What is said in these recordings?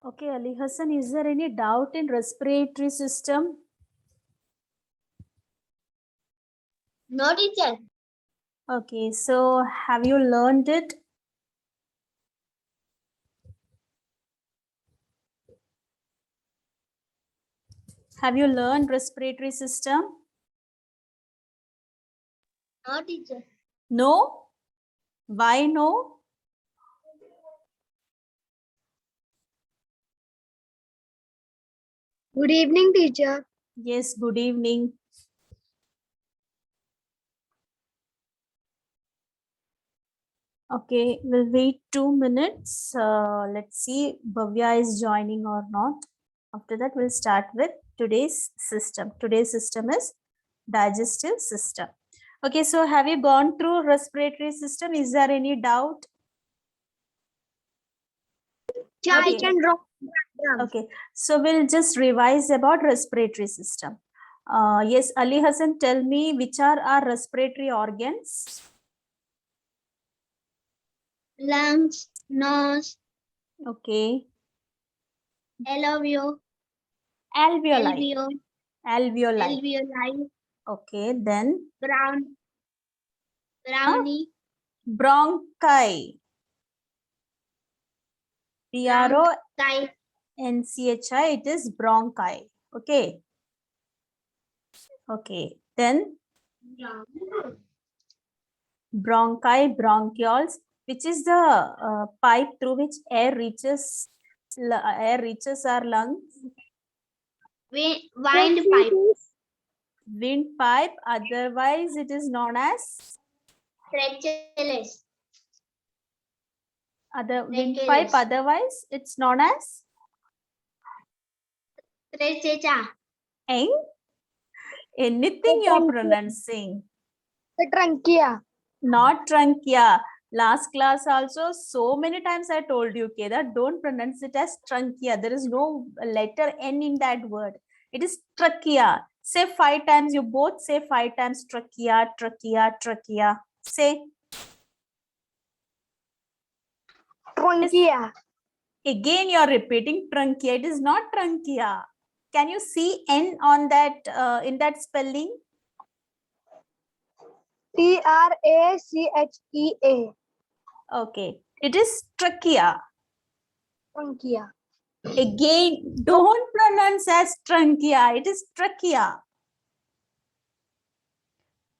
Okay, Ali Hassan, is there any doubt in respiratory system? No, teacher. Okay, so have you learned it? Have you learned respiratory system? No, teacher. No? Why no? Good evening, teacher. Yes, good evening. Okay, we'll wait 2 minutes. Let's see Bhavya is joining or not. After that, we'll start with today's system. Today's system is digestive system. Okay, so have you gone through respiratory system? Is there any doubt? Yeah, Okay. I can draw. Okay, so we'll just revise about respiratory system. Yes, Ali Hassan, tell me which are our respiratory organs? Lungs, nose, Okay, alveoli, alveoli. Alveoli. alveoli, Okay, then brownie, bronchi. B-R-O-N-C-H-I, it is bronchi. Okay. Okay, then bronchi, bronchioles, which is the pipe through which air reaches our lungs. windpipe, Windpipe, otherwise it is known as trachea, windpipe, otherwise it's known as trachea, anything you're pronouncing. the trachea. Not trachea. Last class also, so many times I told you, Kedar, don't pronounce it as trachea. There is no letter N in that word. It is trachea. Say 5 times. You both say 5 times trachea, trachea, trachea. Say. Trachea. Again, you're repeating trachea. It is not trachea. Can you see N on that in that spelling? Trachea. Okay. It is trachea. Trachea. Again, don't pronounce as trachea. It is trachea.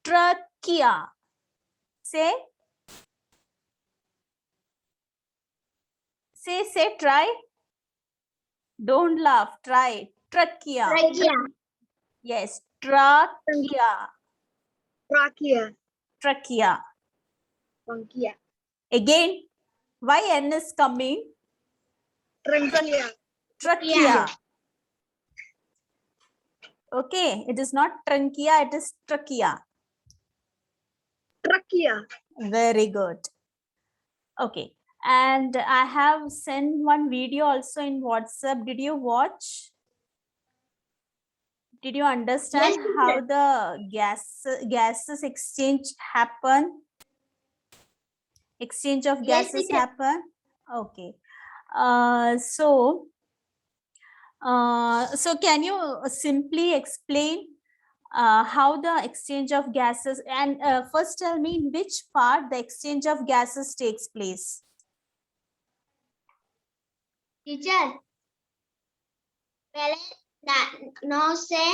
Trachea. Say. Say, try. Don't laugh. Try. Trachea. Trachea. Yes. Trachea. Trachea. Trachea. Trachea. Again, why N is coming? Trachea. Trachea. Okay, it is not trachea, it is trachea. Trachea. Very good. Okay, and I have sent one video also in WhatsApp. Did you watch? Did you understand how the gases exchange happen? Exchange of gases happen? Okay. So can you simply explain how the exchange of gases, and first tell me in which part the exchange of gases takes place? Teacher, nose से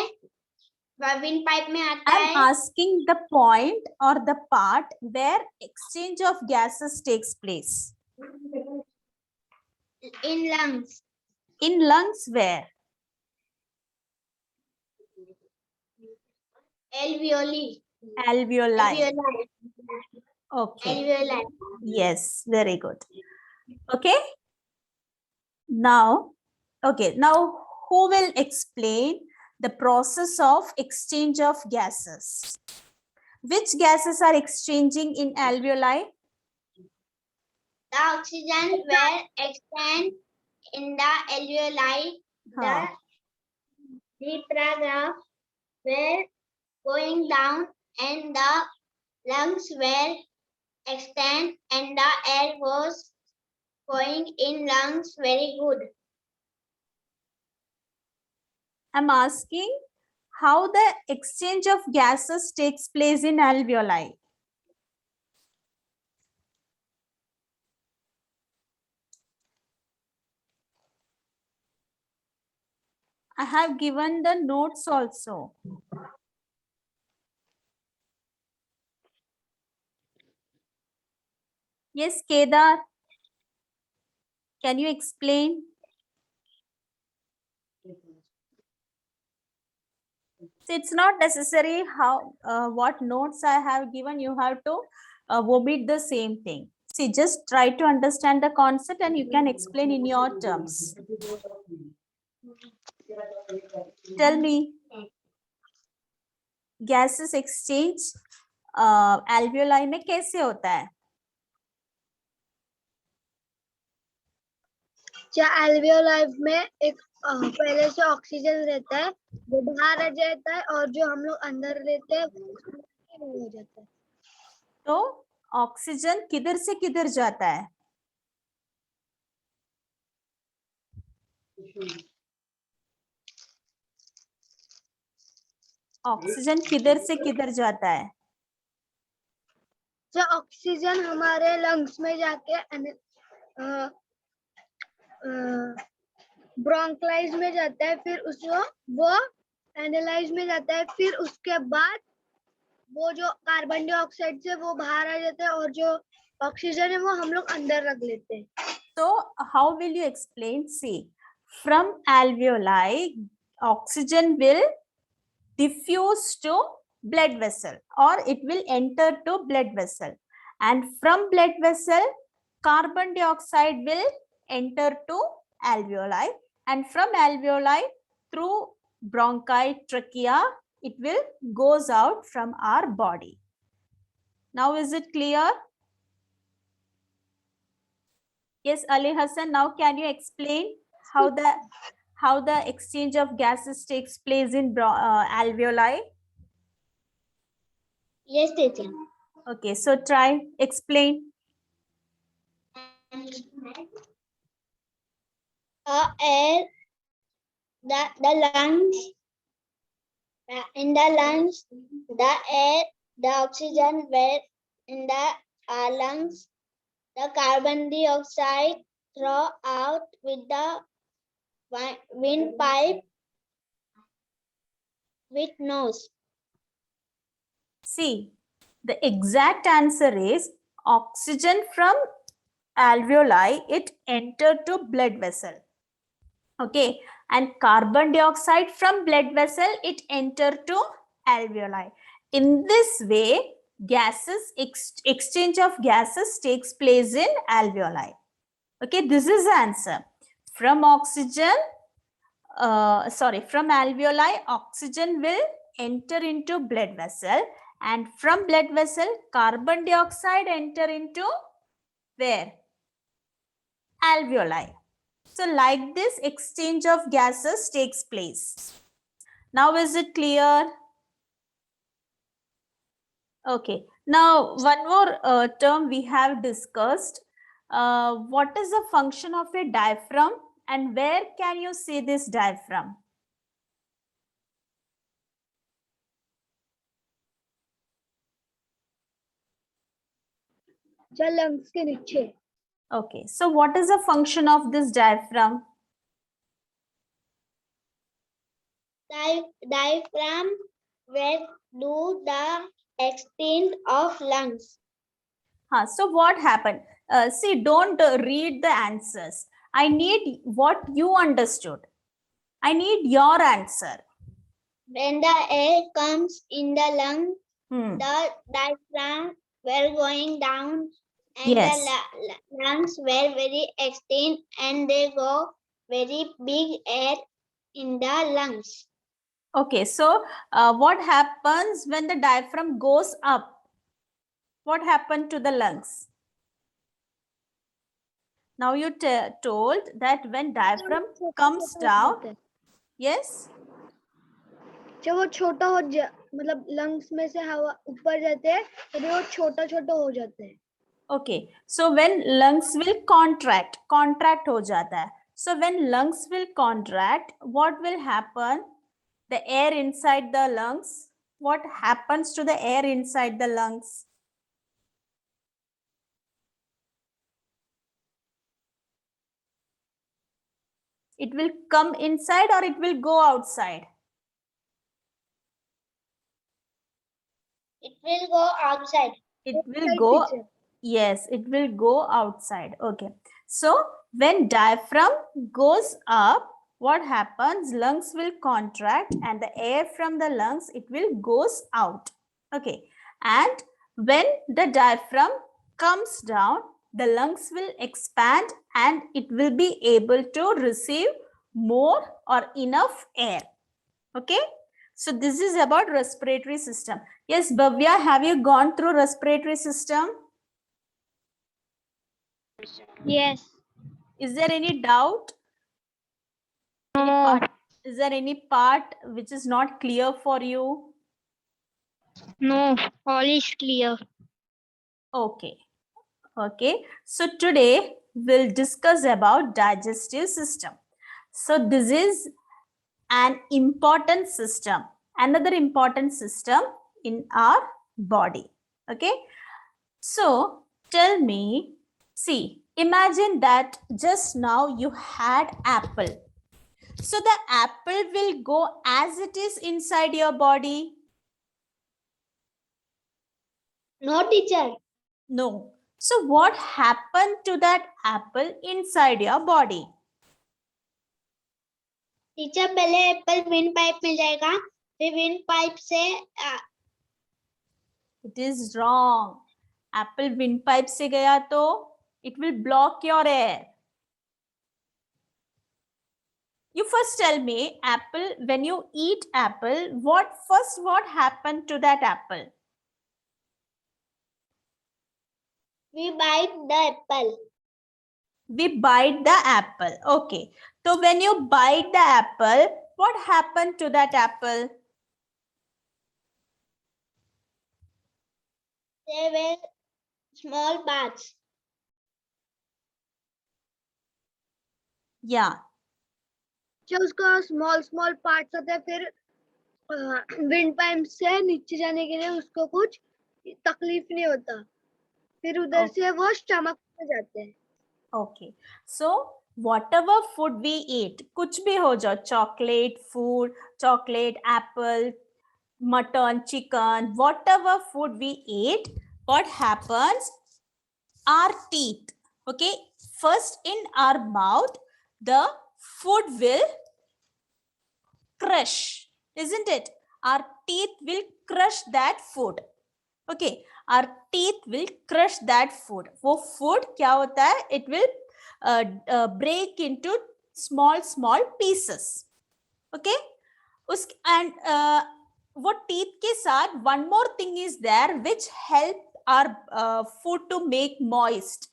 windpipe में आता है. I'm asking the point or the part where exchange of gases takes place. In lungs. In lungs, where? Alveoli. Alveoli. Okay. Alveoli. Yes, very good. Okay. Now, who will explain the process of exchange of gases? Which gases are exchanging in alveoli? The oxygen will expand in the alveoli. The paragraph were going down and the lungs were extend and the air was going in lungs very good. I'm asking how the exchange of gases takes place in alveoli. I have given the notes also. Yes, Kedar, can you explain? So it's not necessary how what notes I have given, you have to omit the same thing. See, just try to understand the concept and you can explain in your terms. Tell me, gases exchange alveoli में कैसे होता है? Alveoli में एक पहले से oxygen रहता है, वो बाहर आ जाता है और जो हम लोग अंदर लेते हैं वो हो जाता है. तो ऑक्सीजन किधर से किधर जाता है? ऑक्सीजन किधर से किधर जाता है? जो ऑक्सीजन हमारे लंग्स में जाके ब्रोंकाइल्स में जाता है, फिर उसको वो एनालाइज में जाता है, फिर उसके बाद वो जो कार्बन डाइऑक्साइड से वो बाहर आ जाता है और जो ऑक्सीजन है वो हम लोग अंदर रख लेते हैं. So how will you explain? See, from alveoli, oxygen will diffuse to blood vessel or it will enter to blood vessel, and from blood vessel carbon dioxide will enter to alveoli, and from alveoli through bronchi, trachea, it will goes out from our body. Now is it clear? Yes, Ali Hassan, now can you explain how the exchange of gases takes place in alveoli? Yes, teacher. Okay, so try explain. Air, the lungs, in the lungs, the air, the oxygen were in the lungs, the carbon dioxide throw out with the windpipe with nose. See, the exact answer is oxygen from alveoli, it entered to blood vessel. Okay, and carbon dioxide from blood vessel, it entered to alveoli. In this way, gases exchange of gases takes place in alveoli. Okay, this is the answer. From oxygen, from alveoli, oxygen will enter into blood vessel, and from blood vessel, carbon dioxide enter into where? Alveoli. So like this, exchange of gases takes place. Now is it clear? Okay. Now one more term we have discussed. What is the function of a diaphragm and where can you see this diaphragm? जो lungs के नीचे. Okay, so what is the function of this diaphragm? Diaphragm, where do the extent of lungs? So what happened? See, don't read the answers. I need what you understood. I need your answer. When the air comes in the lung, the diaphragm were going down and Yes. the lungs were very extend and they go very big air in the lungs. Okay, so what happens when the diaphragm goes up? What happened to the lungs? Now you told that when diaphragm comes down, yes? जब वो छोटा हो मतलब lungs में से हवा ऊपर जाते हैं तभी वो छोटा छोटा हो जाते हैं. Okay, so when lungs will contract हो जाता है. So when lungs will contract, what will happen? The air inside the lungs. What happens to the air inside the lungs? It will come inside or it will go outside? It will go outside. It will go, yes, it will go outside. Okay. So when diaphragm goes up, what happens? Lungs will contract and the air from the lungs, it will goes out. Okay. And when the diaphragm comes down, the lungs will expand and it will be able to receive more or enough air. Okay. So this is about respiratory system. Yes, Bhavya, have you gone through respiratory system? Yes. Is there any doubt? Is there any part which is not clear for you? No, all is clear. Okay. Okay. So today we'll discuss about digestive system. So this is an important system, another important system in our body. Okay. So tell me, see, imagine that just now you had apple. So the apple will go as it is inside your body? No, teacher. No. So what happened to that apple inside your body? Teacher पहले Apple wind pipe में जाएगा, फिर wind pipe से It is wrong. Apple windpipe से गया तो it will block your air. You first tell me, apple, when you eat apple, what happened to that apple? we bite the apple. We bite the apple. Okay. So when you bite the apple, what happened to that apple? There were small parts. Yeah. जो उसका small parts आते हैं, फिर wind pipe से नीचे जाने के लिए उसको कुछ तकलीफ नहीं होता, फिर उधर से वो स्टमक में जाते हैं. Okay. So whatever food we eat, कुछ भी हो जाओ, chocolate, food, chocolate, apple, mutton, chicken, whatever food we eat, what happens? Our teeth, okay, first in our mouth, the food will crush, isn't it? Our teeth will crush that food. Okay, our teeth will crush that food. वो food क्या होता है? It will break into small pieces. Okay, and वो teeth के साथ one more thing is there which help our food to make moist.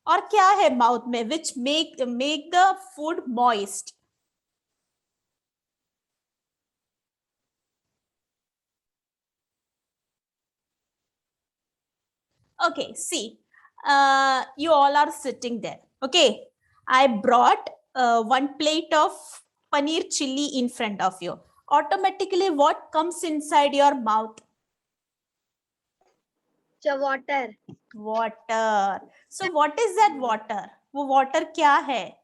और क्या है mouth में which make the food moist? Okay, see, you all are sitting there. Okay, I brought one plate of paneer chili in front of you. Automatically, what comes inside your mouth? water. Water. So, what is that water? वो water क्या है?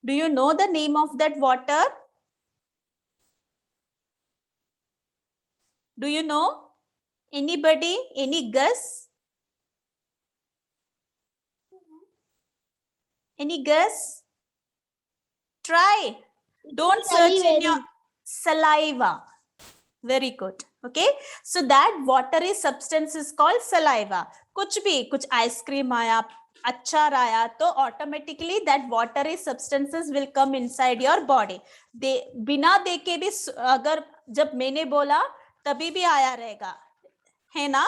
Do you know the name of that water? Do you know? Anybody? Any guess? Any guess? Try. Don't search in your saliva. Very good. Okay. So that watery substance is called saliva. कुछ भी, कुछ ice cream आया, अचार आया, तो automatically that watery substances will come inside your body. बिना देखे भी अगर जब मैंने बोला तभी भी आया रहेगा, है ना?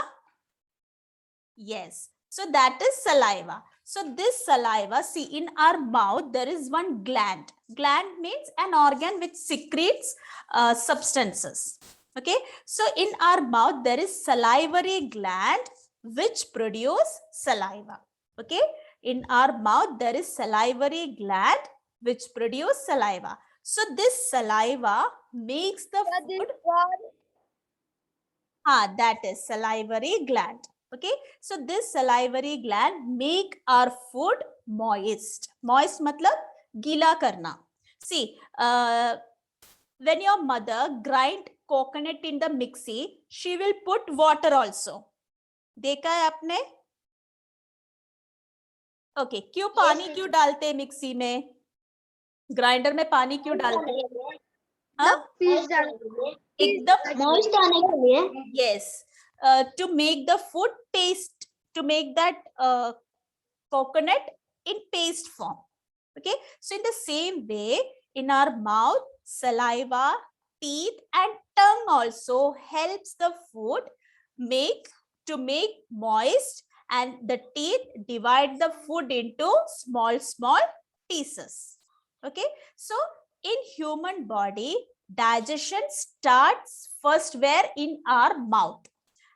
Yes. So that is saliva. So this saliva, see, in our mouth there is one gland. Gland means an organ which secretes substances. Okay. So in our mouth there is salivary gland which produce saliva. Okay. In our mouth there is salivary gland which produce saliva. So this saliva makes the food. That is salivary gland. Okay, so this salivary gland make our food moist. Moist matlab gila karna. See, when your mother grind coconut in the mixie, she will put water also. देखा है आपने? Okay, क्यों पानी क्यों डालते हैं mixie में? Grinder में पानी क्यों डालते हैं? एकदम मॉइस्ट आने के लिए. Yes, to make the food taste, to make that coconut in paste form. Okay, so in the same way, in our mouth, saliva, teeth and tongue also helps the food make moist, and the teeth divide the food into small pieces. Okay, so in human body, digestion starts first where? In our mouth.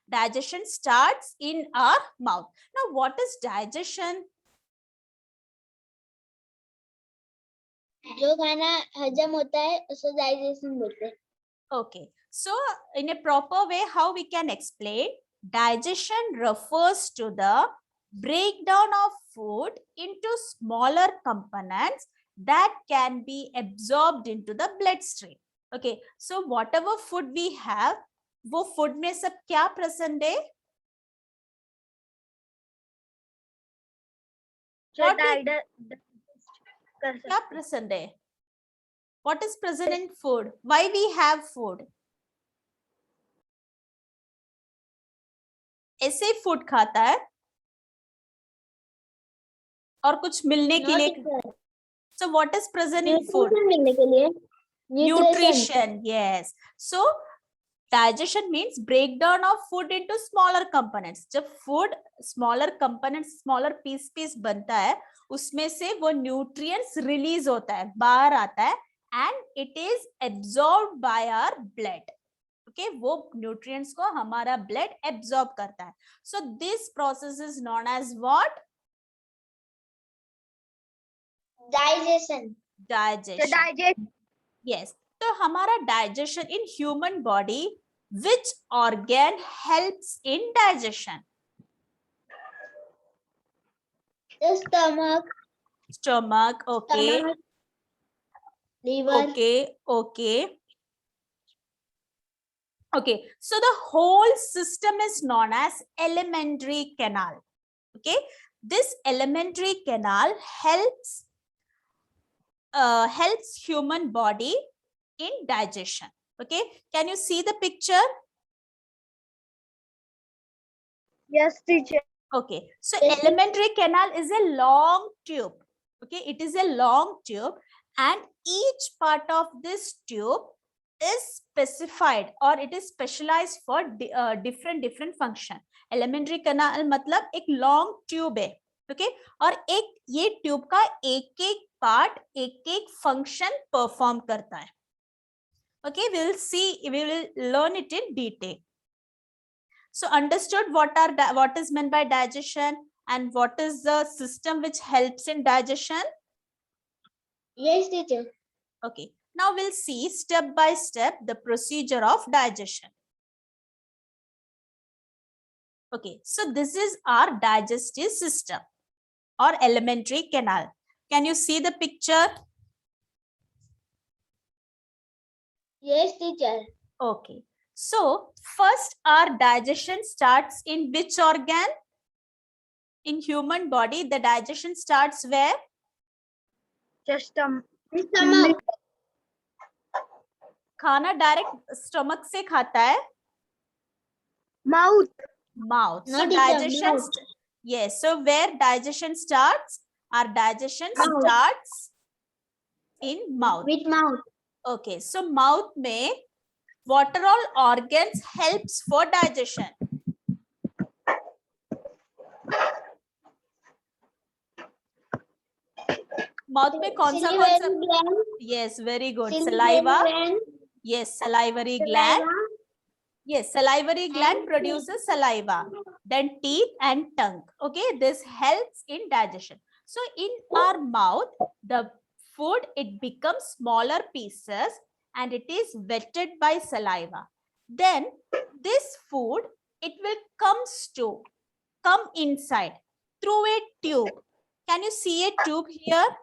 Digestion starts in our mouth. Now, what is digestion? जो खाना हजम होता है उसे digestion बोलते हैं. Okay, so in a proper way, how we can explain? Digestion refers to the breakdown of food into smaller components that can be absorbed into the bloodstream. Okay, so whatever food we have, वो food में सब क्या present है? क्या present है? What is present in food? Why we have food? ऐसे ही food खाता है और कुछ मिलने के लिए. So what is present in food? मिलने के लिए. Nutrition. Yes. So digestion means breakdown of food into smaller components. जब food smaller components, smaller piece बनता है, उसमें से वो nutrients release होता है, बाहर आता है, and it is absorbed by our blood. Okay, वो nutrients को हमारा blood absorb करता है. So this process is known as what? Digestion. Digestion. Yes. तो हमारा digestion in human body, which organ helps in digestion? The stomach. Stomach. Okay. Stomach, liver. Okay. So the whole system is known as alimentary canal. Okay. This alimentary canal helps human body in digestion. Okay, can you see the picture? Yes, teacher. Okay, so alimentary canal is a long tube. Okay, it is a long tube, and each part of this tube is specified or it is specialized for different function. Alimentary canal मतलब एक long tube है. Okay, और एक ये tube का एक part एक function perform करता है. Okay, we will learn it in detail. So understood what is meant by digestion and what is the system which helps in digestion? Yes, teacher. Okay, now we'll see step by step the procedure of digestion. Okay, so this is our digestive system or alimentary canal. Can you see the picture? Yes, teacher. Okay, so first our digestion starts in which organ? In human body, the digestion starts where? Stomach. खाना direct stomach से खाता है? Mouth. So digestion. Yes, so where digestion starts? Our digestion starts in mouth. With mouth. Okay, so mouth में what are all organs helps for digestion? Mouth में कौन सा? Yes, very good. Saliva. Yes, salivary gland. Yes, salivary gland produces saliva. Then teeth and tongue. Okay, this helps in digestion. So in our mouth, the food, it becomes smaller pieces and it is wetted by saliva. Then this food, it will come inside through a tube. Can you see a tube here?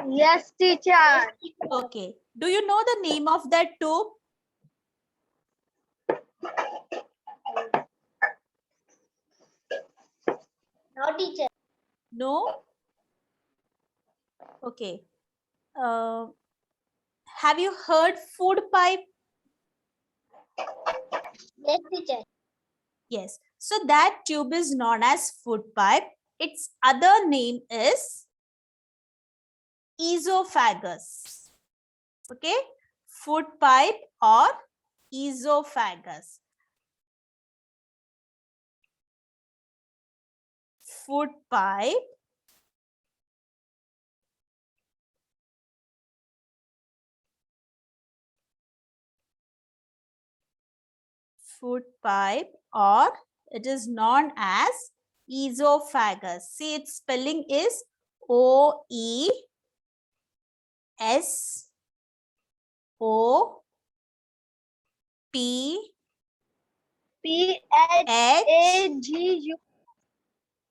Yes, teacher. Okay. Do you know the name of that tube? No, teacher. No? Okay. Have you heard food pipe? Yes, teacher. Yes. So that tube is known as food pipe. Its other name is esophagus. Okay. Food pipe or esophagus. Food pipe. Food pipe, or it is known as esophagus. See, its spelling is O-E-S-O-P-H-A-G-U.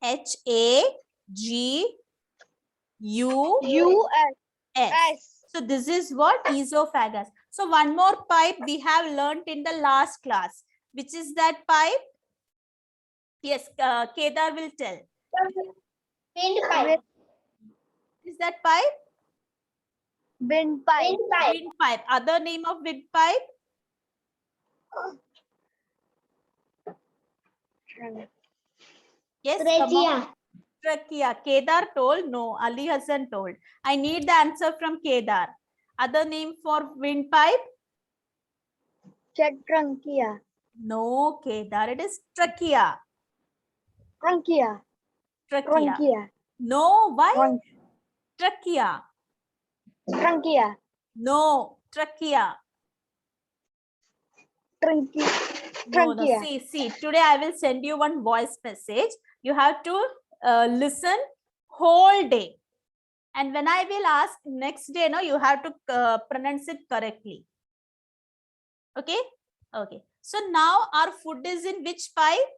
P-H-A-G-U-S. So this is what esophagus. So one more pipe we have learnt in the last class. Which is that pipe? Yes, Kedar will tell. Windpipe. Is that pipe? Windpipe. Windpipe. Other name of windpipe? Yes, come on. Trachea. Kedar told. No, Ali Hassan told. I need the answer from Kedar. Other name for windpipe? Trachea. No, Kedar. It is trachea. Trachea. Trachea. No, why? Trachea. Trachea. No, trachea. Trachea. No, no. See, today I will send you one voice message. You have to listen whole day. And when I will ask next day, no, you have to pronounce it correctly. Okay? Okay. So now our food is in which pipe?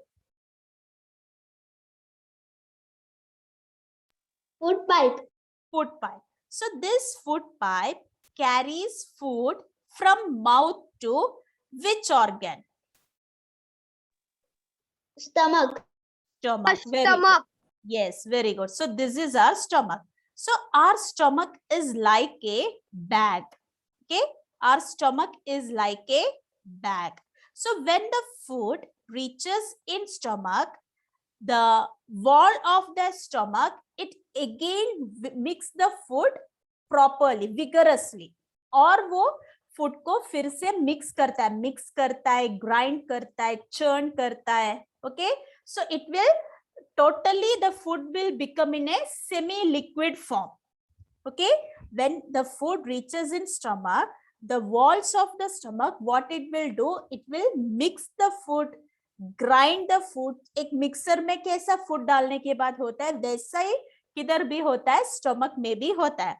Food pipe. Food pipe. So this food pipe carries food from mouth to which organ? Stomach. Stomach. Stomach. Yes, very good. So this is our stomach. So our stomach is like a bag. Okay. Our stomach is like a bag. So when the food reaches in stomach, the wall of the stomach, it again mix the food properly, vigorously. और वो food को फिर से mix करता है, grind करता है, churn करता है. Okay. So it will totally, the food will become in a semi-liquid form. Okay. When the food reaches in stomach, the walls of the stomach, what it will do, it will mix the food, grind the food. एक mixer में कैसा food डालने के बाद होता है, वैसा ही किधर भी होता है, स्टमक में भी होता है.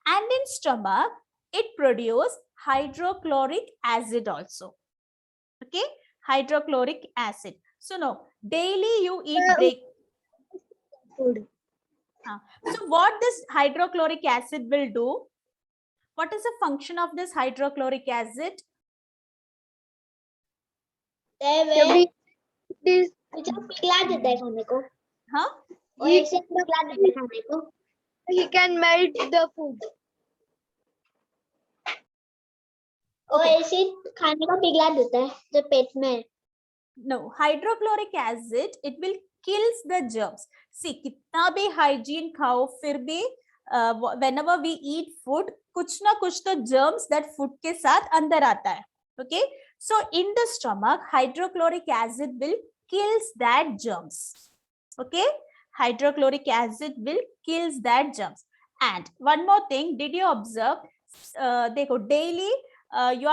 And in stomach, it produces hydrochloric acid also. Okay, hydrochloric acid. So no, daily you eat Food. So what this hydrochloric acid will do? What is the function of this hydrochloric acid? This Huh? he can melt the food. No, hydrochloric acid, it will kills the germs. See, कितना भी hygiene खाओ, फिर भी whenever we eat food, कुछ ना कुछ तो germs that food के साथ अंदर आता है. Okay, so in the stomach, hydrochloric acid will kills that germs. Okay, hydrochloric acid will kills that germs. And one more thing, did you observe? देखो, daily you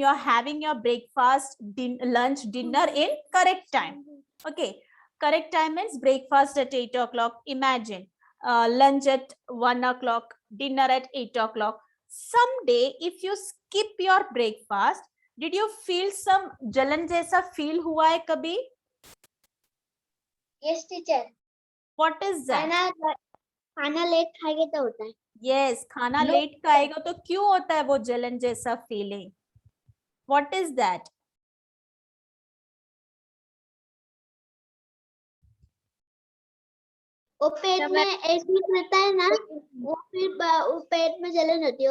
are having your breakfast, lunch, dinner in correct time. Okay, correct time means breakfast at 8 o'clock. Imagine lunch at 1 o'clock, dinner at 8 o'clock. Someday, if you skip your breakfast, did you feel some जलन जैसा feel हुआ है कभी? Yes teacher, What is that? खाना late खाएंगे तो होता है। Yes, खाना लेट खाएगा तो क्यों होता है वो जलन जैसा फीलिंग? What is that? वो पेट में एसिड रहता है ना, वो फिर वो पेट में जलन होती है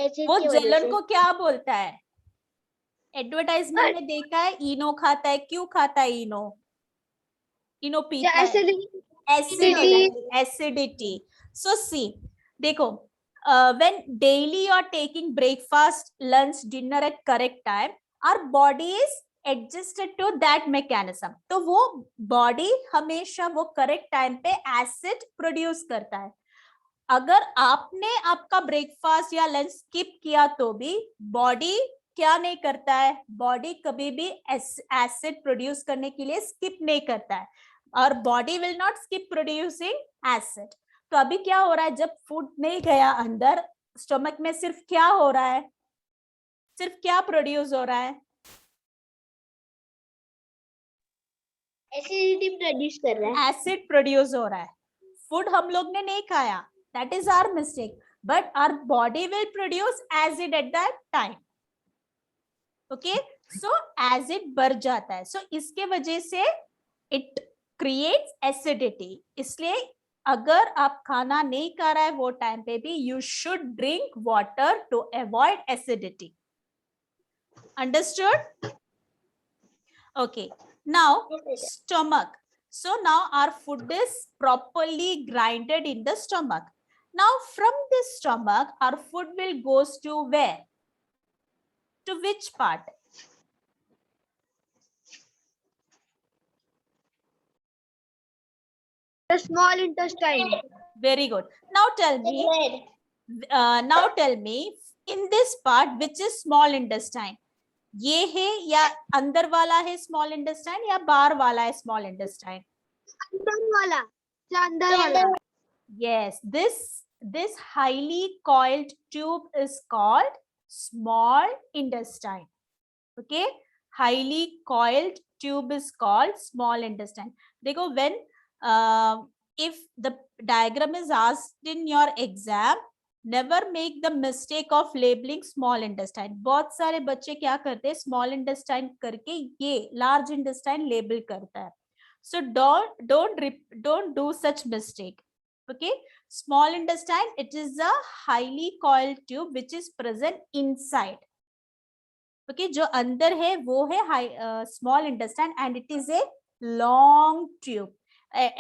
एसिड वो की वजह जलन से। को क्या बोलता है? एडवर्टाइजमेंट में देखा है, इनो खाता है, क्यों खाता है इनो? इनो पीता है, एसिडिटी। सो सी, देखो, when daily you are taking breakfast, lunch, dinner at correct time, our body is adjusted to that mechanism. तो वो बॉडी हमेशा वो करेक्ट टाइम पे एसिड प्रोड्यूस करता है। अगर आपने आपका ब्रेकफास्ट या लंच स्किप किया तो भी बॉडी क्या नहीं करता है? बॉडी कभी भी एसिड प्रोड्यूस करने के लिए स्किप नहीं करता है, और body will not skip producing acid. तो अभी क्या हो रहा है, जब फूड नहीं गया अंदर, स्टमक में सिर्फ क्या हो रहा है? सिर्फ क्या प्रोड्यूस हो रहा है? एसिडिटी प्रोड्यूस कर रहा है। एसिड प्रोड्यूस हो रहा है। फूड हम लोग ने नहीं खाया, that is our mistake, but our body will produce acid at that time. Okay, so acid बढ़ जाता है, सो इसके वजह से इट क्रिएट्स एसिडिटी। इसलिए अगर आप खाना नहीं खा रहा है वो टाइम पे भी, you should drink water to avoid acidity. Understood? Okay, now stomach. So now our food is properly grinded in the stomach. Now from the stomach our food will goes to where? To which part? The small intestine. Very good. Now tell me in this part which is small intestine? ये है या अंदर वाला है small intestine, या बाहर वाला है स्मॉल इंटेस्टाइन? अंदर वाला। Yes, this highly coiled tube is called small intestine. Okay, highly coiled tube is called small intestine. देखो, when if the diagram is asked in your exam, never make the mistake of labeling small intestine. बहुत सारे बच्चे क्या करते हैं, small intestine करके ये large intestine label करता है. So don't do such mistake. Okay, small intestine, it is a highly coiled tube which is present inside. Okay, जो अंदर है वो है small intestine, and it is a long tube.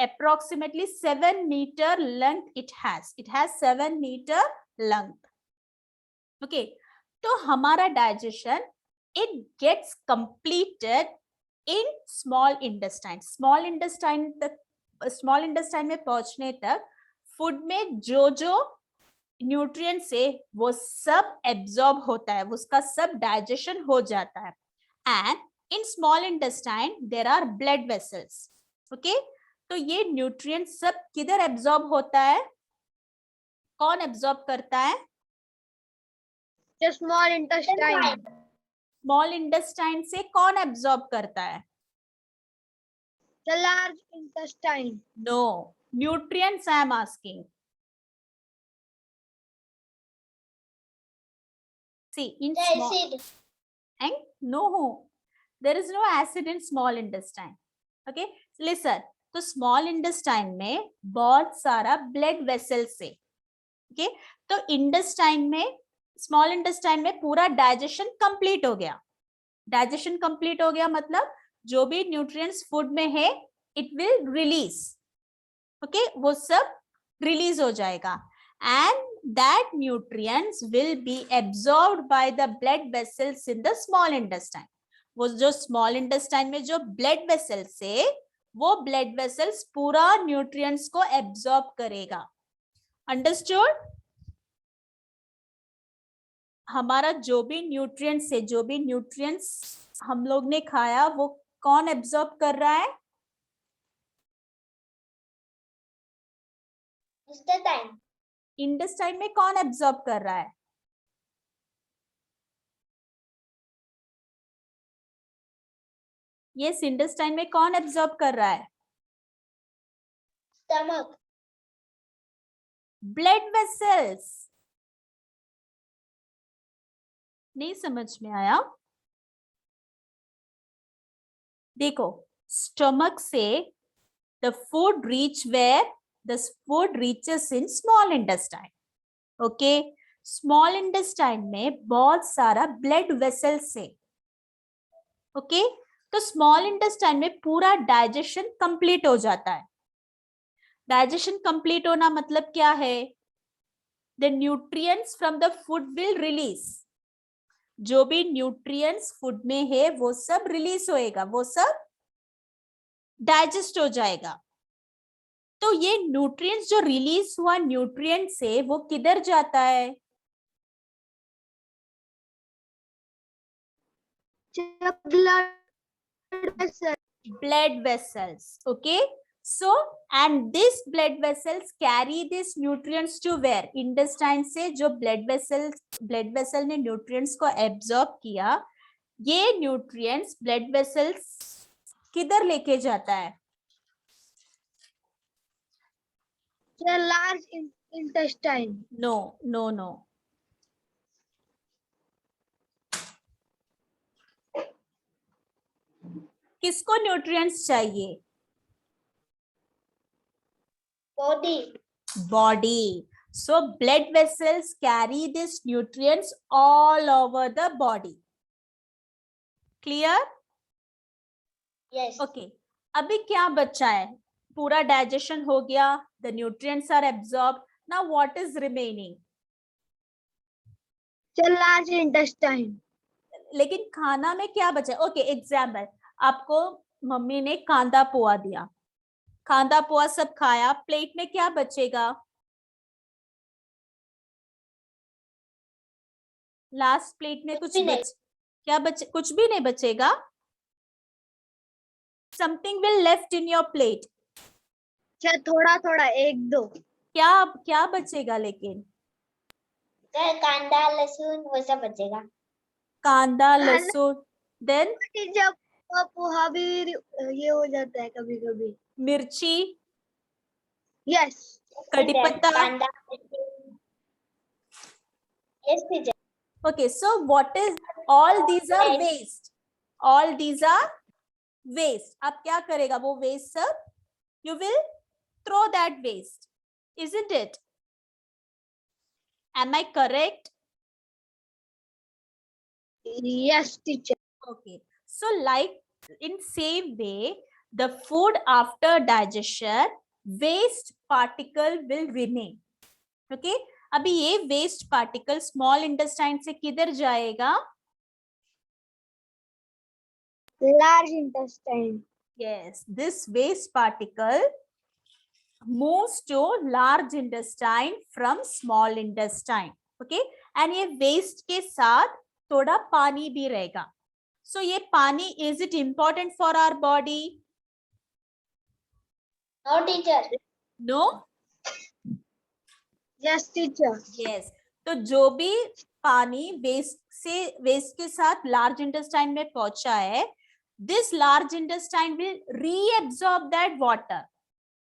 Approximately 7 meter length it has. It has 7 meter length. Okay, तो हमारा digestion it gets completed in small intestine. Small intestine में पहुंचने तक फूड में जो न्यूट्रिएंट्स है वो सब एब्जॉर्ब होता है, उसका सब डाइजेशन हो जाता है. And in small intestine there are blood vessels. Okay, तो ये न्यूट्रिएंट सब किधर एब्जॉर्ब होता है? कौन एब्जॉर्ब करता है? Small intestine. स्मॉल इंटेस्टाइन से कौन एब्जॉर्ब करता है? The large intestine. No, nutrients I am asking. See, in small Acid. and no, there is no acid in small intestine. Okay, listen. तो स्मॉल इंटेस्टाइन में बहुत सारा ब्लड वेसल्स है. Okay, तो इंटेस्टाइन में, स्मॉल इंटेस्टाइन में पूरा digestion complete हो गया. डाइजेशन कंप्लीट हो गया मतलब जो भी न्यूट्रिएंट्स फूड में है इट विल रिलीज. ओके, वो सब रिलीज हो जाएगा, and that nutrients will be absorbed by the blood vessels in the small intestine. वो जो स्मॉल इंटेस्टाइन में जो ब्लड वेसल्स है वो ब्लड वेसल्स पूरा न्यूट्रिएंट्स को एब्जॉर्ब करेगा. अंडरस्टूड? हमारा जो भी न्यूट्रिएंट्स है, जो भी न्यूट्रिएंट्स हम लोग ने खाया वो कौन एब्जॉर्ब कर रहा है? इंटेस्टाइन। इंटेस्टाइन में कौन एब्जॉर्ब कर रहा है? ये इंटेस्टाइन में कौन एब्जॉर्ब कर रहा है? स्टमक। Blood vessels. नहीं समझ में आया? देखो, स्टमक से the food reach where the food reaches in small intestine. Okay, small intestine में बहुत सारा blood vessels है. Okay, तो small intestine में पूरा digestion complete हो जाता है. Digestion complete होना मतलब क्या है? The nutrients from the food will release. जो भी nutrients food में है वो सब release होएगा, वो सब digest हो जाएगा. तो ये न्यूट्रिएंट्स जो रिलीज हुआ न्यूट्रिएंट से वो किधर जाता है? Blood vessels. Okay, so and this blood vessels carry this nutrients to where? Intestine से जो ब्लड वेसल ने न्यूट्रिएंट्स को एब्जॉर्ब किया, ये न्यूट्रिएंट्स ब्लड वेसल्स किधर लेके जाता है? Large intestine. No no no, किसको न्यूट्रिएंट्स चाहिए? Body. Body. So blood vessels carry these nutrients all over the body. Clear? Yes. Okay. अभी क्या बचा है? पूरा digestion हो गया. The nutrients are absorbed. Now what is remaining? Large intestine. लेकिन खाना में क्या बचा? ओके, एग्जाम्पल, आपको मम्मी ने कांदा पोहा दिया, कांदा पोहा सब खाया, प्लेट में क्या बचेगा? लास्ट प्लेट में कुछ क्या बचे? कुछ भी नहीं बचेगा. Something will left in your plate. थोड़ा थोड़ा, एक दो। क्या क्या बचेगा? लेकिन कांदा लहसुन वो सब बचेगा। कांदा लहसुन, देन जब पोहा भी ये हो जाता है कभी कभी। मिर्ची, यस। कड़ी पत्ता. कांदा। Yes teacher. Okay, so what is, all these are waste. All these are waste. अब क्या करेगा वो waste सब? You will throw that waste, isn't it? Am I correct? Yes, teacher. Okay, so like in same way, the food after digestion, waste particle will remain. Okay, अभी ये waste particle small intestine से किधर जाएगा? Large intestine. Yes, this waste particle moves to large intestine from small intestine. Okay, and ये waste के साथ थोड़ा पानी भी रहेगा. So ये पानी, is it important for our body? No, teacher. No. Yes, teacher. Yes. तो जो भी पानी वेस्ट के साथ लार्ज इंटेस्टाइन में पहुंचा है, this large intestine will reabsorb that water.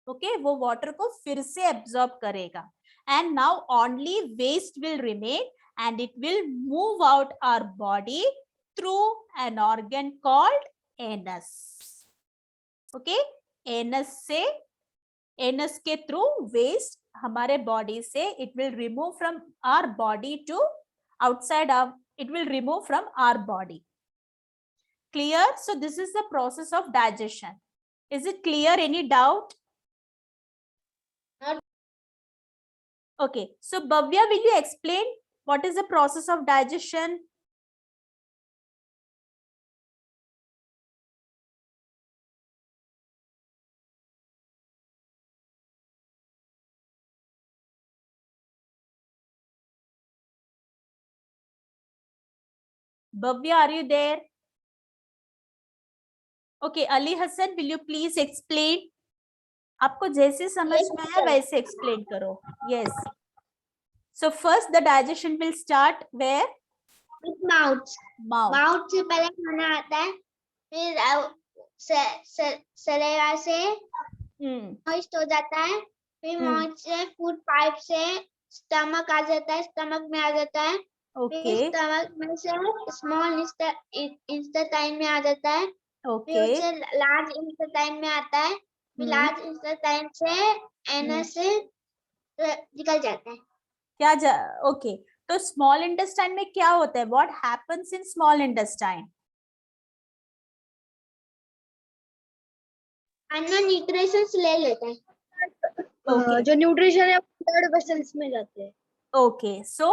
Okay, वो वाटर को फिर से एब्सॉर्ब करेगा. And now only waste will remain and it will move out our body through an organ called anus. Okay, anus के through waste हमारे body से it will remove from our body to outside of, it will remove from our body. Clear? So this is the process of digestion. Is it clear? Any doubt? No. Okay, so Bhavya, will you explain what is the process of digestion? Bhavya, are you there? Okay, Ali Hassan, will you please explain? आपको जैसे समझ में आया वैसे explain करो. Yes. So first the digestion will start where? Mouth. Mouth. Mouth से पहले खाना आता है, फिर सलेवा से मोइस्ट हो जाता है, फिर माउथ से फूड पाइप से स्टमक आ जाता है, स्टमक में आ जाता है, फिर स्टमक में से स्मॉल इंटेस्टाइन में आ जाता है, फिर उससे लार्ज इंटेस्टाइन में आता है, फिर लार्ज इंटेस्टाइन से एनस से निकल जाता है. क्या? ओके. तो स्मॉल इंटेस्टाइन में क्या होता है? What happens in small intestine? अन्य न्यूट्रिशंस ले लेते हैं. जो न्यूट्रिशन है ब्लड वेसल्स में जाते हैं. Okay, so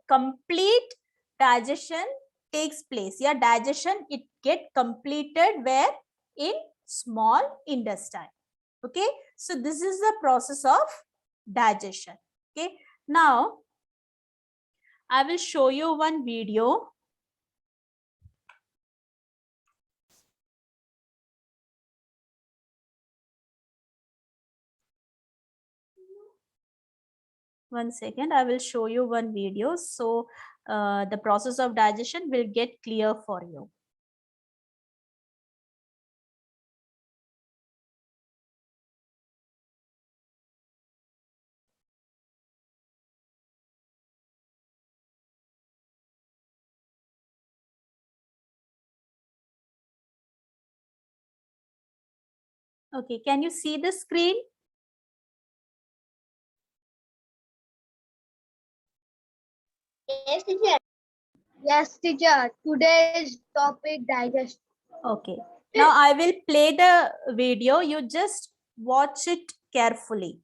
complete digestion takes place. Yeah, digestion it get completed where? In small intestine. Okay, so this is the process of digestion. Okay, now I will show you one video. One second, I will show you one video. So the process of digestion will get clear for you. Okay, can you see the screen? Yes, teacher. Yes, teacher. Today's topic digestion. Okay. Now I will play the video. You just watch it carefully.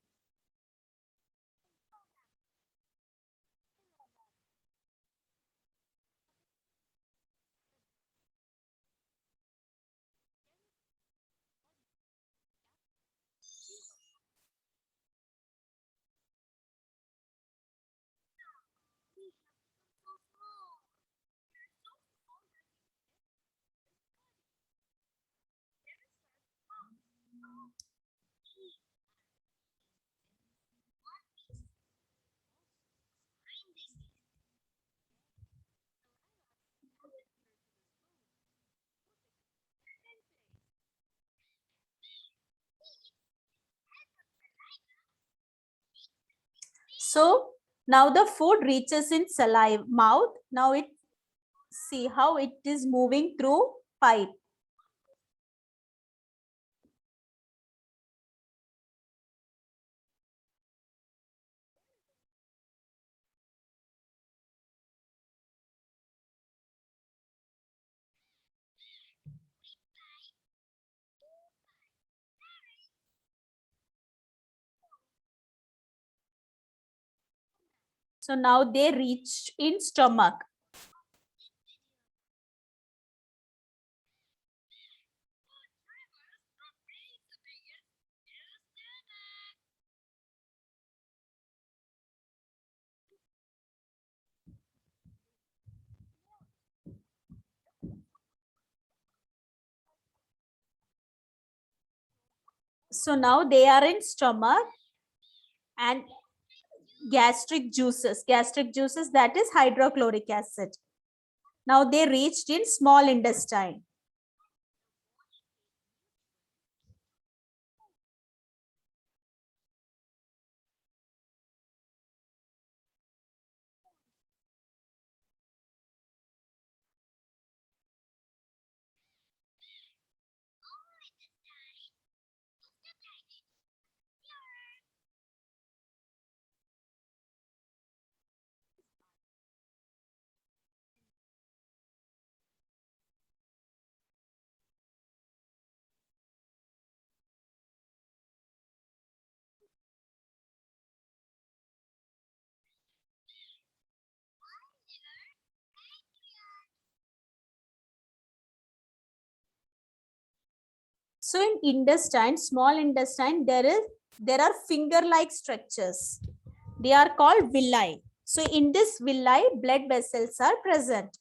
So now the food reaches in saliva mouth. Now it see how it is moving through pipe. So now they reach in stomach. So now they are in stomach and gastric juices, that is hydrochloric acid. Now they reached in small intestine. So in intestine, small intestine, there are finger-like structures. They are called villi. So in this villi, blood vessels are present.